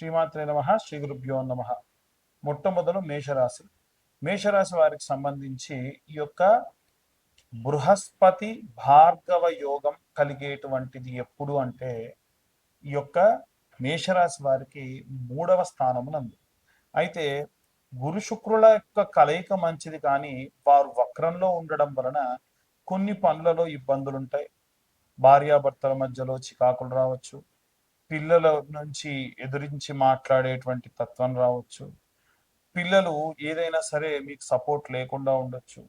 శ్రీమాత్రే నమః. శ్రీ గురుభ్యో నమః. మొట్టమొదలు మేషరాశి. మేషరాశి వారికి సంబంధించి ఈ యొక్క బృహస్పతి భార్గవ యోగం కలిగేటువంటిది ఎప్పుడు అంటే ఈ యొక్క మేషరాశి వారికి 3వ స్థానమునందు. అయితే గురు శుక్రుల యొక్క కలయిక మంచిది, కానీ వారు వక్రంలో ఉండడం వలన కొన్ని పనులలో ఇబ్బందులుంటాయి. భార్యాభర్తల మధ్యలో చికాకులు రావచ్చు. పిల్లల నుంచి ఎదిరించి మాట్లాడేటువంటి తత్వం రావచ్చు. పిల్లలు ఏదైనా సరే మీకు సపోర్ట్ లేకుండా ఉండొచ్చు.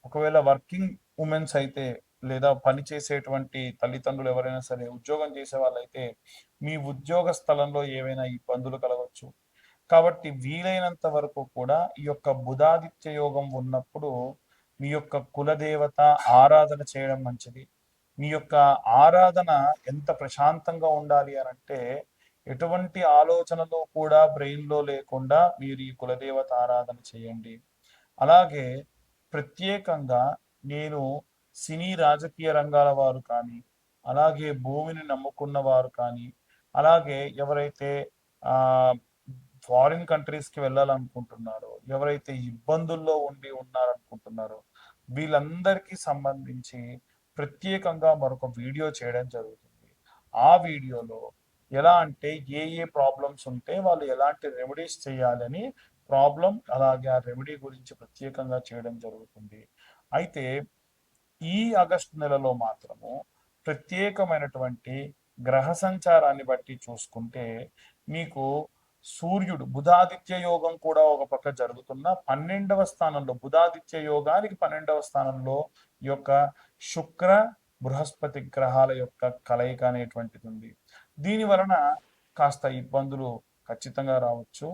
ఒకవేళ వర్కింగ్ ఉమెన్స్ అయితే, లేదా పని చేసేటువంటి తల్లిదండ్రులు ఎవరైనా సరే, ఉద్యోగం చేసే వాళ్ళైతే మీ ఉద్యోగ స్థలంలో ఏవైనా ఇబ్బందులు కలగవచ్చు. కాబట్టి వీలైనంత వరకు కూడా ఈ యొక్క బుధాదిత్య యోగం ఉన్నప్పుడు మీ యొక్క కులదేవత ఆరాధన చేయడం మంచిది. మీ యొక్క ఆరాధన ఎంత ప్రశాంతంగా ఉండాలి అని అంటే, ఎటువంటి ఆలోచనలు కూడా బ్రెయిన్లో లేకుండా మీరు ఈ కులదేవత ఆరాధన చేయండి. అలాగే ప్రత్యేకంగా నేను సినీ రాజకీయ రంగాల వారు కానీ, అలాగే భూమిని నమ్ముకున్న వారు కానీ, అలాగే ఎవరైతే ఆ ఫారిన్ కంట్రీస్కి వెళ్ళాలనుకుంటున్నారో, ఎవరైతే ఇబ్బందుల్లో ఉండి ఉన్నారనుకుంటున్నారో, వీళ్ళందరికీ సంబంధించి ప్రత్యేకంగా మరొక వీడియో చేయడం జరుగుతుంది. ఆ వీడియోలో ఎలా అంటే ఏ ఏ ప్రాబ్లమ్స్ ఉంటే వాళ్ళు ఎలాంటి రెమెడీస్ చేయాలని ప్రాబ్లం, అలాగే ఆ రెమెడీ గురించి ప్రత్యేకంగా చేయడం జరుగుతుంది. అయితే ఈ ఆగస్టు నెలలో మాత్రము ప్రత్యేకమైనటువంటి గ్రహ సంచారాన్ని బట్టి చూసుకుంటే మీకు సూర్యుడు బుధాదిత్య యోగం కూడా ఒక పక్క జరుగుతున్న 12వ స్థానంలో, బుధాదిత్య యోగానికి 12వ స్థానంలో ఈ యొక్క శుక్ర బృహస్పతి గ్రహాల యొక్క కలయిక అనేటువంటిది ఉంది. దీని వలన కాస్త ఇబ్బందులు ఖచ్చితంగా రావచ్చు.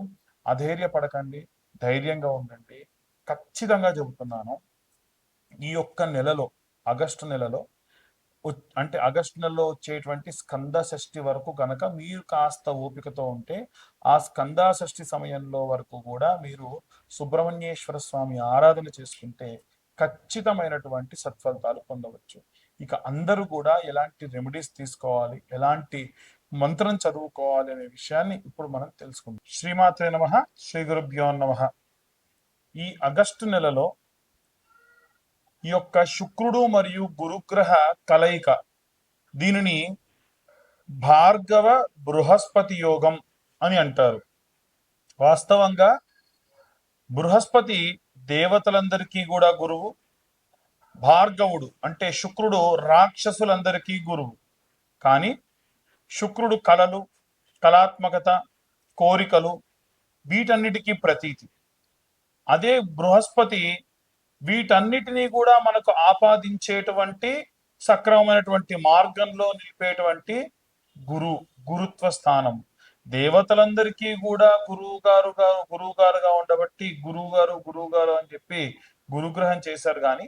అధైర్యపడకండి, ధైర్యంగా ఉండండి. ఖచ్చితంగా చెబుతున్నాను, ఈ యొక్క నెలలో, ఆగస్టు నెలలో అంటే ఆగస్టు నెలలో వచ్చేటువంటి స్కంద షష్ఠి వరకు గనక మీరు కాస్త ఓపికతో ఉంటే, ఆ స్కంద షష్ఠి సమయంలో వరకు కూడా మీరు సుబ్రహ్మణ్యేశ్వర స్వామి ఆరాధన చేసుకుంటే ఖచ్చితమైనటువంటి సత్ఫలితాలు పొందవచ్చు. ఇక అందరూ కూడా ఎలాంటి రెమెడీస్ తీసుకోవాలి, ఎలాంటి మంత్రం చదువుకోవాలి అనే విషయాన్ని ఇప్పుడు మనం తెలుసుకుందాం. శ్రీమాత్రే నమః. శ్రీ గురుభ్యో నమః. ఈ ఆగస్టు నెలలో ఈ యొక్క శుక్రుడు మరియు గురుగ్రహ కలయిక, దీనిని భార్గవ బృహస్పతి యోగం అని అంటారు. వాస్తవంగా బృహస్పతి దేవతలందరికీ కూడా గురువు, భార్గవుడు అంటే శుక్రుడు రాక్షసులందరికీ గురువు. కానీ శుక్రుడు కళలు, కళాత్మకత, కోరికలు, వీటన్నిటికీ ప్రతీతి. అదే బృహస్పతి వీటన్నిటినీ కూడా మనకు ఆపాదించేటువంటి, సక్రమమైనటువంటి మార్గంలో నిలిపేటువంటి గురుత్వ స్థానం. దేవతలందరికీ కూడా గురువు గారుగా ఉండబట్టి గురువు గారు అని చెప్పి గురుగ్రహం చేశారు. కానీ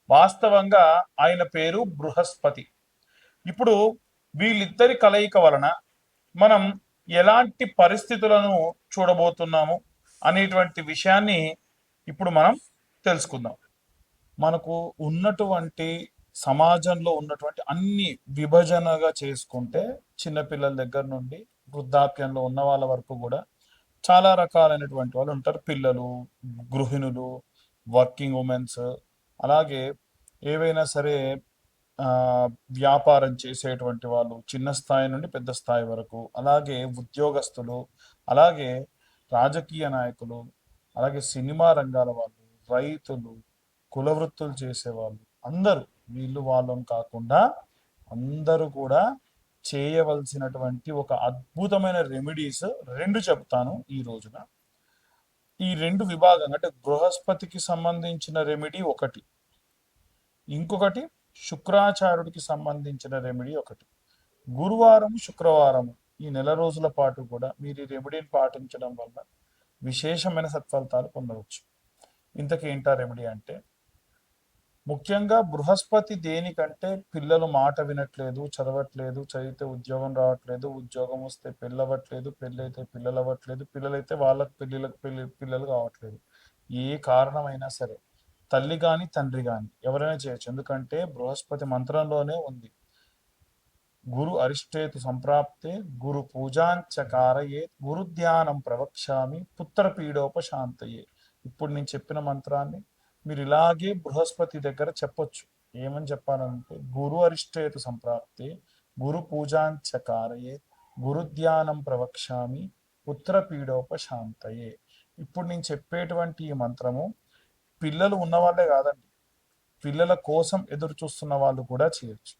వాస్తవంగా ఆయన పేరు బృహస్పతి. ఇప్పుడు వీళ్ళిద్దరి కలయిక వలన మనం ఎలాంటి పరిస్థితులను చూడబోతున్నాము అనేటువంటి విషయాన్ని ఇప్పుడు మనం తెలుసుకుందాం. మనకు ఉన్నటువంటి సమాజంలో ఉన్నటువంటి అన్ని విభజనగా చేసుకుంటే, చిన్నపిల్లల దగ్గర నుండి వృద్ధాప్యంలో ఉన్న వాళ్ళ వరకు కూడా చాలా రకాలైనటువంటి వాళ్ళు ఉంటారు. పిల్లలు, గృహిణులు, వర్కింగ్ ఉమెన్స్, అలాగే ఏవైనా సరే ఆ, వ్యాపారం చేసేటువంటి వాళ్ళు, చిన్న స్థాయి నుండి పెద్ద స్థాయి వరకు, అలాగే ఉద్యోగస్తులు, అలాగే రాజకీయ నాయకులు, అలాగే సినిమా రంగాల వాళ్ళు, రైతులు, కుల వృత్తులు చేసేవాళ్ళు, అందరూ వీళ్ళు వాళ్ళని కాకుండా అందరూ కూడా చేయవలసినటువంటి ఒక అద్భుతమైన రెమెడీస్ రెండు చెప్తాను ఈ రోజున. ఈ రెండు విభాగం అంటే బృహస్పతికి సంబంధించిన రెమెడీ ఒకటి, ఇంకొకటి శుక్రాచార్యుడికి సంబంధించిన రెమెడీ ఒకటి. గురువారం, శుక్రవారం ఈ నెల రోజుల పాటు కూడా మీరు ఈ రెమెడీని పాటించడం వల్ల విశేషమైన సత్ఫలితాలు పొందవచ్చు. ఇంతకీ ఏంటా రెమెడీ అంటే, ముఖ్యంగా బృహస్పతి దేనికంటే పిల్లలు మాట వినట్లేదు, చదవట్లేదు, చదివితే ఉద్యోగం రావట్లేదు, ఉద్యోగం వస్తే పెళ్ళవట్లేదు, పెళ్ళైతే పిల్లలు అవ్వట్లేదు, పిల్లలైతే వాళ్ళకి పిల్లలు కావట్లేదు. ఏ కారణమైనా సరే తల్లి కానీ తండ్రి కానీ ఎవరైనా చేయొచ్చు. ఎందుకంటే బృహస్పతి మంత్రంలోనే ఉంది, గురు అరిష్టేతు సంప్రాప్తే గురు పూజాంచ కారయే గురు ధ్యానం ప్రవక్ష్యామి పుత్ర పీడోపశాంతయే. ఇప్పుడు నేను చెప్పిన మంత్రాన్ని మీరు ఇలాగే బృహస్పతి దగ్గర చెప్పొచ్చు. ఏమని చెప్పాలంటే గురు అరిష్టేతు సంప్రాప్తే గురు పూజాంచ కారయే గురు ధ్యానం ప్రవక్ష్యామి పుత్ర పీడోపశాంతయే. ఇప్పుడు నేను చెప్పేటువంటి ఈ మంత్రము పిల్లలు ఉన్నవాళ్ళే కాదండి, పిల్లల కోసం ఎదురు చూస్తున్న వాళ్ళు కూడా చేయొచ్చు.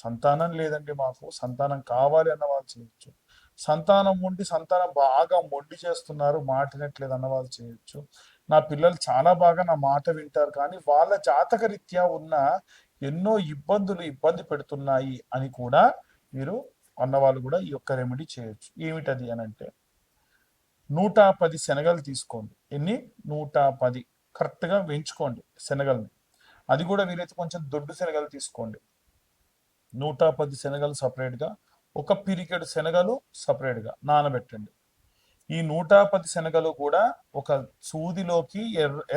సంతానం లేదండి మాకు, సంతానం కావాలి అన్న వాళ్ళు చేయొచ్చు. సంతానం ఉండి సంతానం బాగా మొండి చేస్తున్నారు, మాట వినట్లేదు అన్న వాళ్ళు చేయొచ్చు. నా పిల్లలు చాలా బాగా నా మాట వింటారు కానీ వాళ్ళ జాతక రీత్యా ఉన్న ఎన్నో ఇబ్బందులు ఇబ్బంది పెడుతున్నాయి అని కూడా మీరు అన్నవాళ్ళు కూడా ఈ యొక్క రెమెడీ చేయొచ్చు. ఏమిటది అని అంటే 110 శనగలు తీసుకోండి. ఎన్ని? 110 కరెక్ట్గా వేయించుకోండి శనగల్ని. అది కూడా వీలైతే కొంచెం దొడ్డు శనగలు తీసుకోండి. 110 శనగలు సపరేట్గా, ఒక పిరికెడు శనగలు సపరేట్గా నానబెట్టండి. ఈ 110 శనగలు కూడా ఒక సూదిలోకి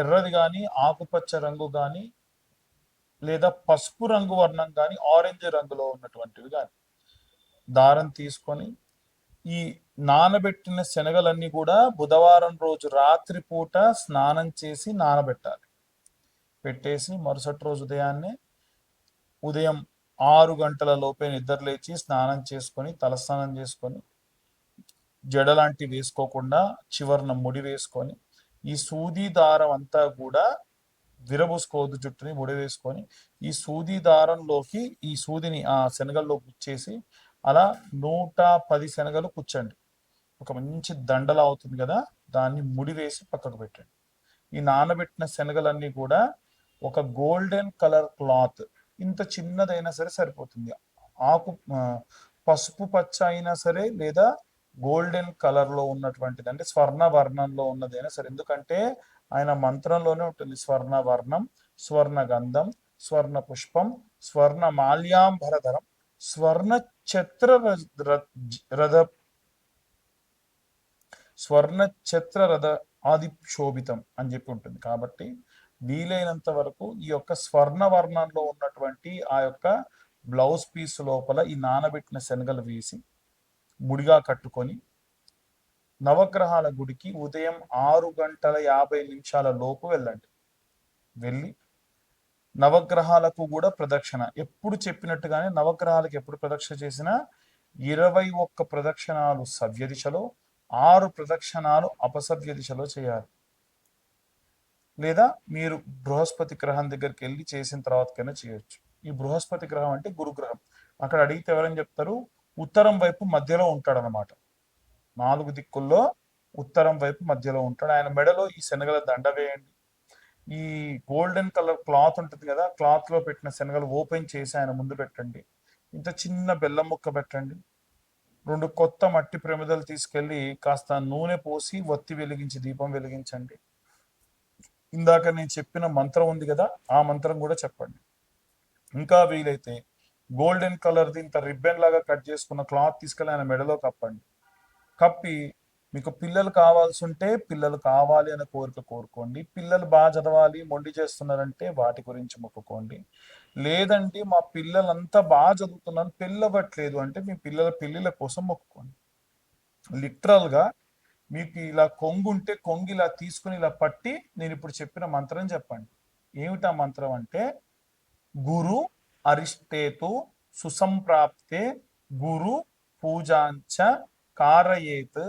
ఎర్రది కానీ ఆకుపచ్చ రంగు కానీ లేదా పసుపు రంగు వర్ణం కానీ ఆరెంజ్ రంగులో ఉన్నటువంటివి కానీ దారం తీసుకొని ఈ నానబెట్టిన శనగలన్నీ కూడా బుధవారం రోజు రాత్రి పూట స్నానం చేసి నానబెట్టాలి. పెట్టేసి మరుసటి రోజు ఉదయం 6 గంటల లోపే నిద్ర లేచి స్నానం చేసుకొని తలస్నానం చేసుకొని జడలాంటి వేసుకోకుండా చివరన ముడి వేసుకొని ఈ సూది దారం అంతా కూడా విరబూసుకోవద్దు, జుట్టుని ముడి వేసుకొని ఈ సూది దారంలోకి ఈ సూదిని ఆ శనగల్లో గుచ్చేసి అలా 110 శనగలు కూర్చండి. ఒక మంచి దండలా అవుతుంది కదా, దాన్ని ముడి వేసి పక్కకు పెట్టండి. ఈ నానబెట్టిన శనగలన్నీ కూడా ఒక గోల్డెన్ కలర్ క్లాత్, ఇంత చిన్నదైనా సరే సరిపోతుంది, ఆకు పసుపు పచ్చ అయినా సరే లేదా గోల్డెన్ కలర్లో ఉన్నటువంటిది అంటే స్వర్ణ వర్ణంలో ఉన్నదైనా సరే, ఎందుకంటే ఆయన మంత్రంలోనే ఉంటుంది స్వర్ణ వర్ణం, స్వర్ణ గంధం, స్వర్ణ పుష్పం, స్వర్ణ మాల్యాంబరధరం, స్వర్ణ ఛత్ర రథ స్వర్ణ ఛత్ర రథ ఆది శోభితం అని చెప్పి ఉంటుంది. కాబట్టి వీలైనంత వరకు ఈ యొక్క స్వర్ణ వర్ణంలో ఉన్నటువంటి ఆ యొక్క బ్లౌజ్ పీస్ లోపల ఈ నానబెట్టిన శనగలు వేసి ముడిగా కట్టుకొని నవగ్రహాల గుడికి ఉదయం 6:50 లోపు వెళ్ళండి. వెళ్ళి నవగ్రహాలకు కూడా ప్రదక్షిణ ఎప్పుడు చెప్పినట్టుగానే నవగ్రహాలకు ఎప్పుడు ప్రదక్షిణ చేసినా 21 ప్రదక్షిణాలు సవ్య దిశలో, 6 ప్రదక్షిణాలు అపసవ్య దిశలో చేయాలి. లేదా మీరు బృహస్పతి గ్రహం దగ్గరికి వెళ్ళి చేసిన తర్వాతకైనా చేయొచ్చు. ఈ బృహస్పతి గ్రహం అంటే గురుగ్రహం. అక్కడ అడిగితే ఎవరని చెప్తారు? ఉత్తరం వైపు మధ్యలో ఉంటాడు అనమాట. 4 దిక్కుల్లో ఉత్తరం వైపు మధ్యలో ఉంటాడు. ఆయన మెడలో ఈ శనగల దండ వేయండి. ఈ గోల్డెన్ కలర్ క్లాత్ ఉంటుంది కదా, క్లాత్ లో పెట్టిన శనగలు ఓపెన్ చేసి ఆయన ముందు పెట్టండి. ఇంత చిన్న బెల్లం ముక్క పెట్టండి. 2 కొత్త మట్టి ప్రమిదలు తీసుకెళ్లి కాస్త నూనె పోసి ఒత్తి వెలిగించి దీపం వెలిగించండి. ఇందాక నేను చెప్పిన మంత్రం ఉంది కదా, ఆ మంత్రం కూడా చెప్పండి. ఇంకా వీలైతే గోల్డెన్ కలర్ది ఇంత రిబ్బన్ లాగా కట్ చేసుకున్న క్లాత్ తీసుకెళ్ళి ఆయన మెడలో కప్పండి. కప్పి మీకు పిల్లలు కావాల్సి ఉంటే పిల్లలు కావాలి అనే కోరిక కోరుకోండి. పిల్లలు బాగా చదవాలి మొండి చేస్తున్నారంటే వాటి గురించి మొక్కుకోండి. లేదంటే మా పిల్లలంతా బాగా చదువుతున్నారు పెళ్ళవట్లేదు అంటే మీ పిల్లల పెళ్ళిళ్ళ కోసం మొక్కుకోండి. లిటరల్గా మీకు ఇలా కొంగు ఉంటే కొంగు ఇలా తీసుకుని ఇలా పట్టి నేను ఇప్పుడు చెప్పిన మంత్రం చెప్పండి. ఏమిటా మంత్రం అంటే గురు అరిష్టేతు సుసంప్రాప్తే గురు పూజాంచ కారయేత్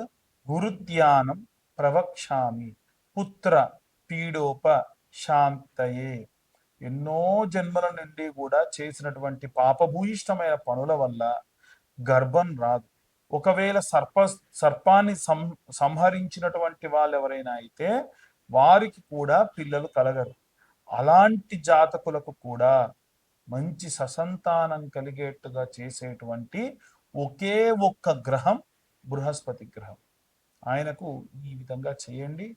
గురుధ్యానం ప్రవక్ష్యామి పుత్ర పీడోప శాంతయే. ఎన్నో జన్మల నుండి కూడా చేసినటువంటి పాపభూయిష్టమైన పనుల వల్ల గర్భం రాదు. ఒకవేళ సర్పాన్ని సంహరించినటువంటి వాళ్ళు ఎవరైనా అయితే వారికి కూడా పిల్లలు కలగరు. అలాంటి జాతకులకు కూడా మంచి ససంతానం కలిగేట్టుగా చేసేటువంటి ఒకే ఒక్క గ్రహం బృహస్పతి గ్రహం. ఆయనకు ఈ విధంగా చేయండి.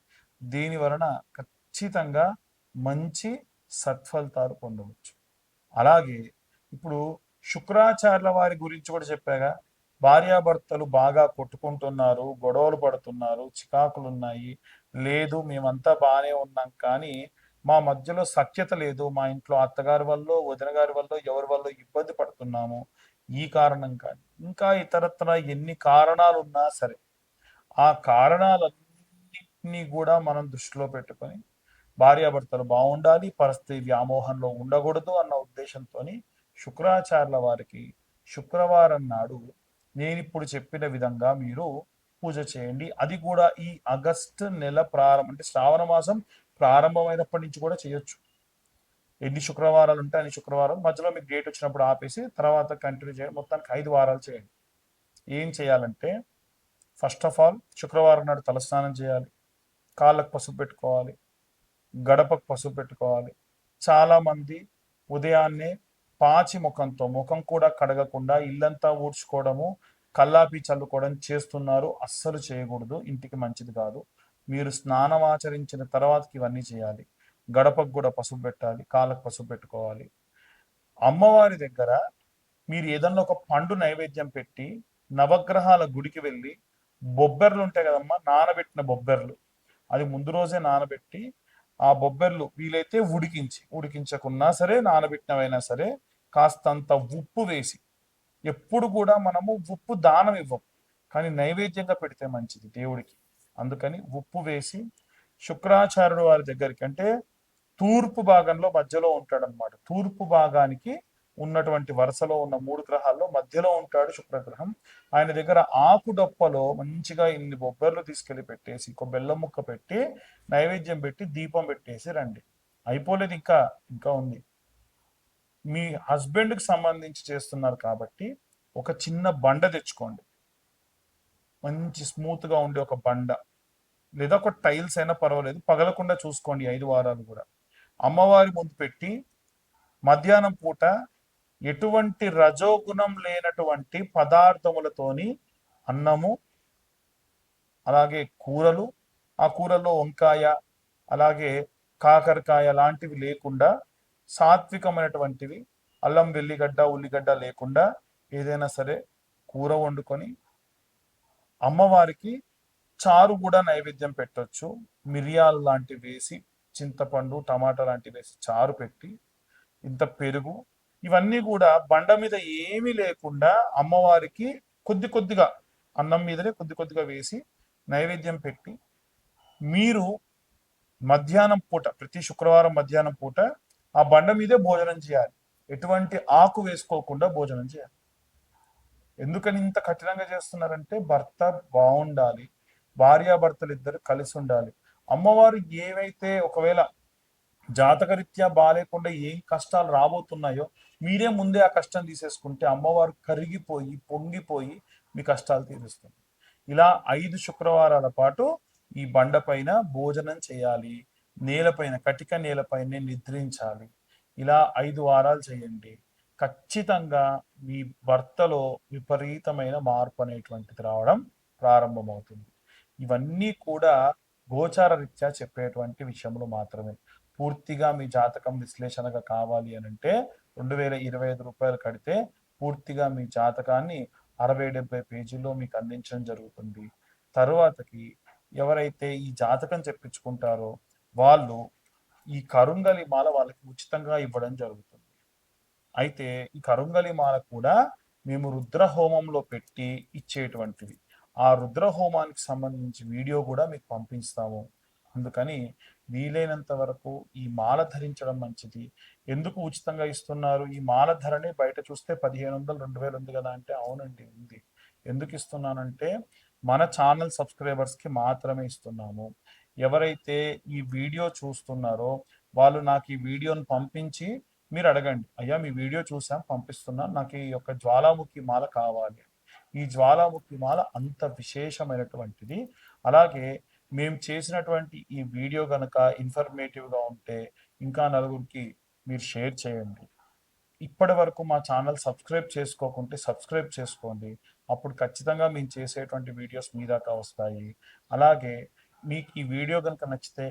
దీని వలన ఖచ్చితంగా మంచి సత్ఫలితాలు పొందవచ్చు. అలాగే ఇప్పుడు శుక్రాచార్యుల వారి గురించి కూడా చెప్పాగా, భార్యాభర్తలు బాగా కొట్టుకుంటున్నారు, గొడవలు పడుతున్నారు, చికాకులు ఉన్నాయి, లేదు మేమంతా బాగానే ఉన్నాం కానీ మా మధ్యలో సఖ్యత లేదు, మా ఇంట్లో అత్తగారి వల్ల వదిన గారి వల్ల ఎవరి వల్ల ఇబ్బంది పడుతున్నాము, ఈ కారణం కానీ ఇంకా ఇతరత్ర ఎన్ని కారణాలు ఉన్నా సరే ఆ కారణాలన్నింటినీ కూడా మనం దృష్టిలో పెట్టుకొని భార్యాభర్తలు బాగుండాలి, పరిస్థితి వ్యామోహంలో ఉండకూడదు అన్న ఉద్దేశంతో శుక్రాచార్యుల వారికి శుక్రవారం నాడు నేను ఇప్పుడు చెప్పిన విధంగా మీరు పూజ చేయండి. అది కూడా ఈ ఆగస్టు నెల ప్రారంభం అంటే శ్రావణ మాసం ప్రారంభమైనప్పటి నుంచి కూడా చేయొచ్చు. ఎన్ని శుక్రవారాలు ఉంటే అన్ని శుక్రవారం మధ్యలో మీకు డేట్ వచ్చినప్పుడు ఆపేసి తర్వాత కంటిన్యూ చేయండి. మొత్తానికి 5 వారాలు చేయండి. ఏం చేయాలంటే ఫస్ట్ ఆఫ్ ఆల్ శుక్రవారం నాడు తలస్నానం చేయాలి, కాళ్ళకు పసుపు పెట్టుకోవాలి, గడపకు పసుపు పెట్టుకోవాలి. చాలామంది ఉదయాన్నే పాచి ముఖంతో ముఖం కూడా కడగకుండా ఇల్లంతా ఊడ్చుకోవడము, కల్లాపి చల్లుకోవడం చేస్తున్నారు. అస్సలు చేయకూడదు, ఇంటికి మంచిది కాదు. మీరు స్నానం ఆచరించిన తర్వాతకి ఇవన్నీ చేయాలి. గడపకు కూడా పసుపు పెట్టాలి, కాళ్ళకు పసుపు పెట్టుకోవాలి. అమ్మవారి దగ్గర మీరు ఏదన్నా ఒక పండు నైవేద్యం పెట్టి నవగ్రహాల గుడికి వెళ్ళి బొబ్బెర్లు ఉంటాయి కదమ్మా, నానబెట్టిన బొబ్బెర్లు, అది ముందు రోజే నానబెట్టి ఆ బొబ్బెర్లు వీలైతే ఉడికించకున్నా సరే నానబెట్టినవైనా సరే కాస్తంత ఉప్పు వేసి, ఎప్పుడు కూడా మనము ఉప్పు దానం ఇవ్వం కానీ నైవేద్యంగా పెడితే మంచిది దేవుడికి, అందుకని ఉప్పు వేసి శుక్రాచార్యుడు వారి దగ్గరికి అంటే తూర్పు భాగంలో మధ్యలో ఉంటాడు అనమాట. తూర్పు భాగానికి ఉన్నటువంటి వరుసలో ఉన్న 3 గ్రహాల్లో మధ్యలో ఉంటాడు శుక్రగ్రహం. ఆయన దగ్గర ఆకు డొప్పలో మంచిగా ఇన్ని బొబ్బర్లు తీసుకెళ్లి పెట్టేసి బెల్లం ముక్క పెట్టి నైవేద్యం పెట్టి దీపం పెట్టేసి రండి. అయిపోలేదు, ఇంకా ఇంకా ఉంది. మీ హస్బెండ్కి సంబంధించి చేస్తున్నారు కాబట్టి ఒక చిన్న బండ తెచ్చుకోండి, మంచి స్మూత్గా ఉండే ఒక బండ లేదా ఒక టైల్స్ అయినా పర్వాలేదు, పగలకుండా చూసుకోండి 5 వారాలు కూడా. అమ్మవారి ముందు పెట్టి మధ్యాహ్నం పూట ఎటువంటి రజోగుణం లేనటువంటి పదార్థములతోని అన్నము, అలాగే కూరలు, ఆ కూరల్లో వంకాయ అలాగే కాకరకాయ లాంటివి లేకుండా సాత్వికమైనటువంటివి, అల్లం వెల్లిగడ్డ ఉల్లిగడ్డ లేకుండా ఏదైనా సరే కూర వండుకొని అమ్మవారికి చారు కూడా నైవేద్యం పెట్టొచ్చు. మిరియాలు లాంటివి వేసి, చింతపండు టమాటా లాంటివి వేసి చారు పెట్టి, ఇంత పెరుగు, ఇవన్నీ కూడా బండ మీద ఏమీ లేకుండా అమ్మవారికి కొద్ది కొద్దిగా అన్నం మీదనే కొద్ది కొద్దిగా వేసి నైవేద్యం పెట్టి మీరు మధ్యాహ్నం పూట ప్రతి శుక్రవారం మధ్యాహ్నం పూట ఆ బండ మీదే భోజనం చేయాలి. ఎటువంటి ఆకు వేసుకోకుండా భోజనం చేయాలి. ఎందుకని ఇంత కఠినంగా చేస్తున్నారంటే భర్త బాగుండాలి, భార్యాభర్తలు ఇద్దరు కలిసి ఉండాలి. అమ్మవారు ఏవైతే ఒకవేళ జాతకరీత్యా బాగాలేకుండా ఏం కష్టాలు రాబోతున్నాయో మీరే ముందే ఆ కష్టం తీసేసుకుంటే అమ్మవారు కరిగిపోయి పొంగిపోయి మీ కష్టాలు తీరుస్తుంది. ఇలా 5 శుక్రవారాల పాటు ఈ బండ పైన భోజనం చేయాలి, నేలపైన కటిక నేలపైనే నిద్రించాలి. ఇలా 5 వారాలు చేయండి. ఖచ్చితంగా మీ భర్తలో విపరీతమైన మార్పు అనేటువంటిది రావడం ప్రారంభమవుతుంది. ఇవన్నీ కూడా గోచార రీత్యా చెప్పేటువంటి విషయములు మాత్రమే. పూర్తిగా మీ జాతకం విశ్లేషణగా కావాలి అని అంటే 2025 రూపాయలు కడితే పూర్తిగా మీ జాతకాన్ని 60-70 పేజీల్లో మీకు అందించడం జరుగుతుంది. తరువాతకి ఎవరైతే ఈ జాతకం చెప్పించుకుంటారో వాళ్ళు ఈ కరుంగలి మాల వాళ్ళకి ఉచితంగా ఇవ్వడం జరుగుతుంది. అయితే ఈ కరుంగలి మాల కూడా మేము రుద్ర హోమంలో పెట్టి ఇచ్చేటువంటివి. ఆ రుద్ర హోమానికి సంబంధించి వీడియో కూడా మీకు పంపిస్తాము. అందుకని వీలైనంత వరకు ఈ మాల ధరించడం మంచిది. ఎందుకు ఉచితంగా ఇస్తున్నారు? ఈ మాల ధరనే బయట చూస్తే 1500 2000 ఉంది కదా అంటే అవునండి ఉంది. ఎందుకు ఇస్తున్నానంటే మన ఛానల్ సబ్స్క్రైబర్స్కి మాత్రమే ఇస్తున్నాము. ఎవరైతే ఈ వీడియో చూస్తున్నారో వాళ్ళు నాకు ఈ వీడియోను పంపించి మీరు అడగండి, అయ్యా మీ వీడియో చూసాం పంపిస్తున్నాను, నాకు ఈ యొక్క జ్వాలాముఖి మాల కావాలి. ఈ జ్వాలాముఖి మాల అంత విశేషమైనటువంటిది. అలాగే మేము చేసినటువంటి ఈ వీడియో కనుక ఇన్ఫర్మేటివ్గా ఉంటే ఇంకా నలుగురికి మీరు షేర్ చేయండి. ఇప్పటి వరకు మా ఛానల్ సబ్స్క్రైబ్ చేసుకోకుంటే సబ్స్క్రైబ్ చేసుకోండి. అప్పుడు ఖచ్చితంగా మేము చేసేటువంటి వీడియోస్ మీ దాకా వస్తాయి. అలాగే మీకు ఈ వీడియో కనుక నచ్చితే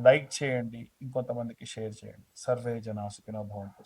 లైక్ చేయండి, ఇంకొంతమందికి షేర్ చేయండి. సర్వే జనా సుఖినో భవంతు.